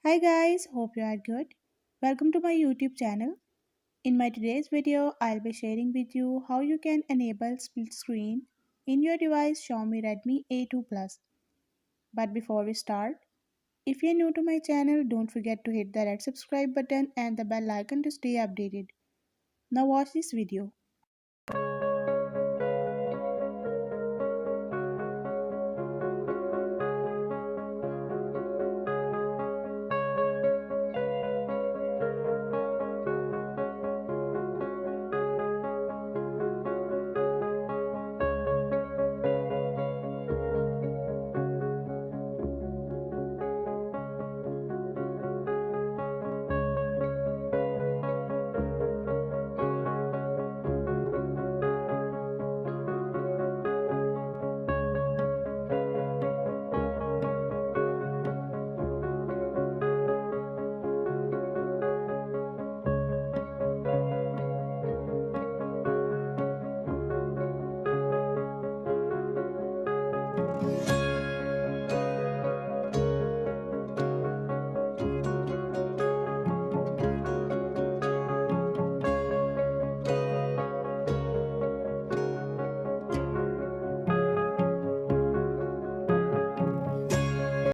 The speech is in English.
Hi guys, hope you are good. Welcome to my YouTube channel. In my today's video, I'll be sharing with you how you can enable split screen in your device Xiaomi Redmi A2 Plus. But before we start, if you're new to my channel, don't forget to hit the red subscribe button and the bell icon to stay updated. Now watch this video.